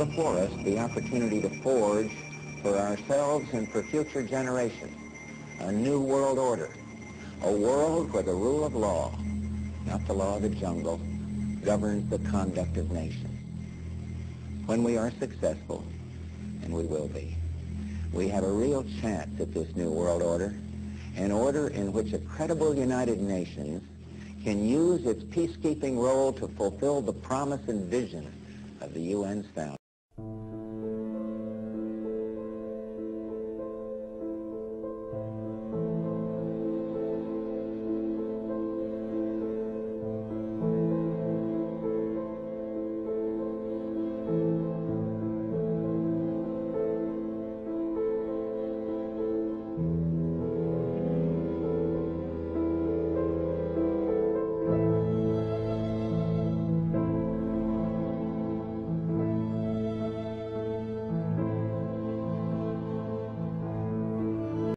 before us the opportunity to forge for ourselves and for future generations a new world order, a world where the rule of law, not the law of the jungle, governs the conduct of nations. When we are successful, and we will be, we have a real chance at this new world order, an order in which a credible United Nations can use its peacekeeping role to fulfill the promise and vision of the UN's founding.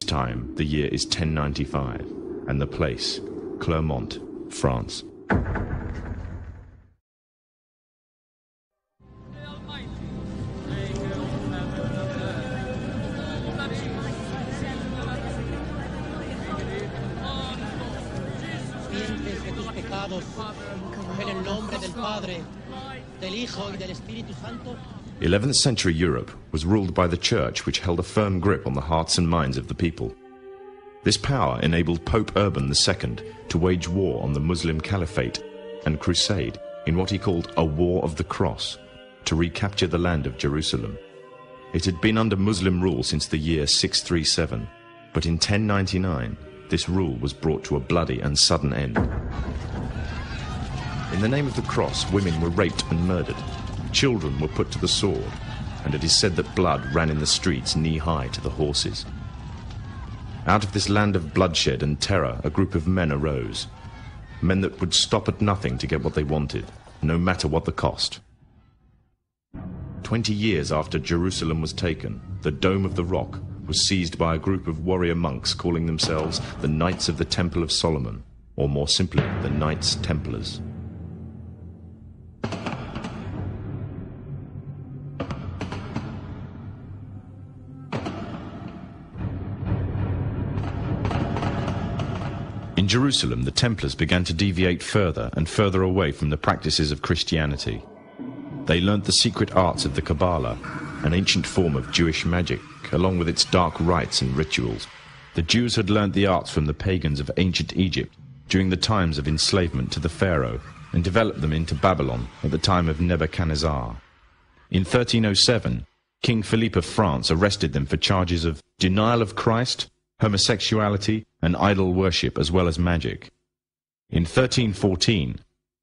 Time, the year is 1095, and the place, Clermont, France. En el nombre del Padre, del Hijo y del Espíritu Santo. 11th century Europe was ruled by the Church, which held a firm grip on the hearts and minds of the people. This power enabled Pope Urban II to wage war on the Muslim Caliphate and crusade in what he called a War of the Cross to recapture the land of Jerusalem. It had been under Muslim rule since the year 637, but in 1099 this rule was brought to a bloody and sudden end. In the name of the cross, women were raped and murdered. Children were put to the sword, and it is said that blood ran in the streets knee-high to the horses. Out of this land of bloodshed and terror, a group of men arose. Men that would stop at nothing to get what they wanted, no matter what the cost. 20 years after Jerusalem was taken, the Dome of the Rock was seized by a group of warrior monks calling themselves the Knights of the Temple of Solomon, or more simply, the Knights Templars. In Jerusalem, the Templars began to deviate further and further away from the practices of Christianity. They learnt the secret arts of the Kabbalah, an ancient form of Jewish magic, along with its dark rites and rituals. The Jews had learnt the arts from the pagans of ancient Egypt during the times of enslavement to the Pharaoh, and developed them into Babylon at the time of Nebuchadnezzar. In 1307, King Philippe of France arrested them for charges of denial of Christ, homosexuality, and idol worship, as well as magic. In 1314,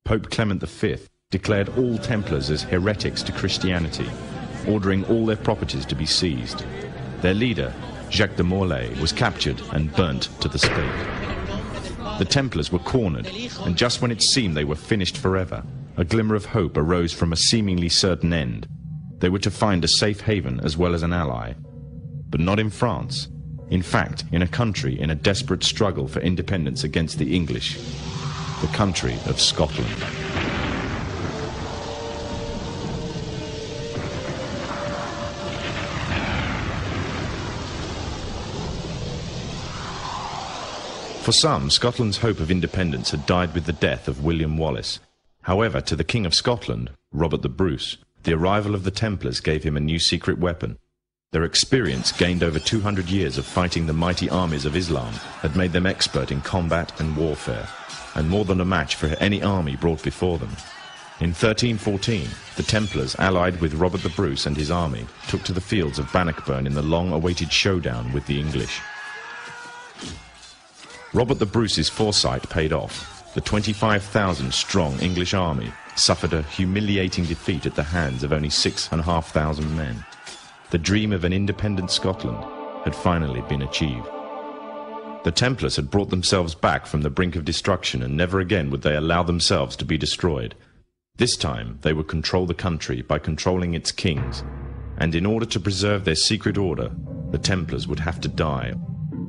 Pope Clement V declared all Templars as heretics to Christianity, ordering all their properties to be seized. Their leader, Jacques de Molay, was captured and burnt to the stake. The Templars were cornered, and just when it seemed they were finished forever, a glimmer of hope arose from a seemingly certain end. They were to find a safe haven as well as an ally. But not in France. In fact, in a country in a desperate struggle for independence against the English, the country of Scotland. For some, Scotland's hope of independence had died with the death of William Wallace. However, to the King of Scotland, Robert the Bruce, the arrival of the Templars gave him a new secret weapon. Their experience, gained over 200 years of fighting the mighty armies of Islam, had made them expert in combat and warfare, and more than a match for any army brought before them. In 1314, the Templars, allied with Robert the Bruce and his army, took to the fields of Bannockburn in the long-awaited showdown with the English. Robert the Bruce's foresight paid off. The 25,000-strong English army suffered a humiliating defeat at the hands of only 6,500 men. The dream of an independent Scotland had finally been achieved. The Templars had brought themselves back from the brink of destruction, and never again would they allow themselves to be destroyed. This time they would control the country by controlling its kings, and in order to preserve their secret order, the Templars would have to die,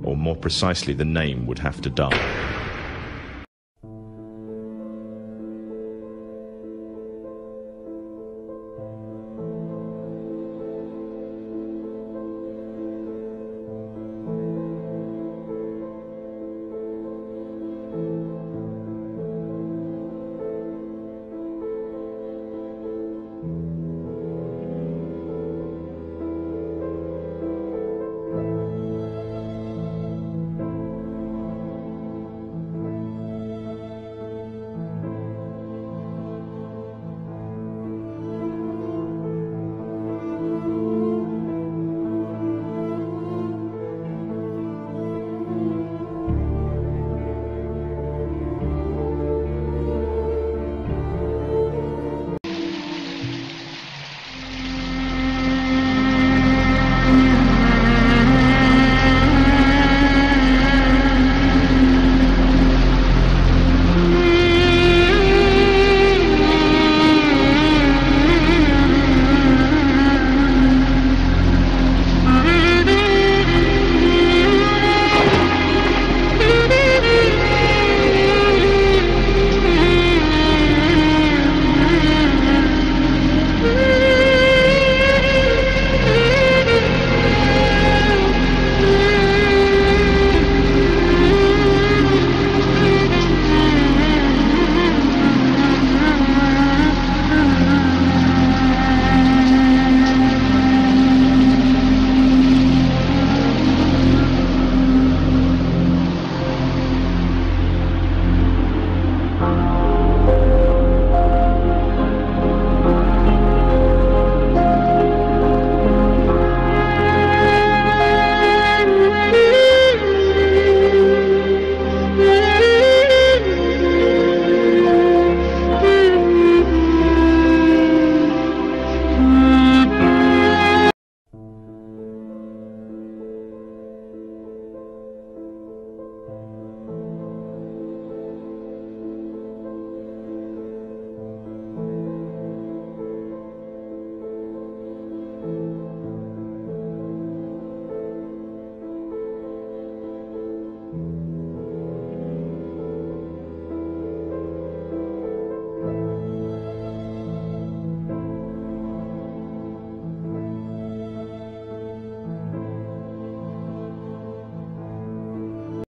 or more precisely, the name would have to die.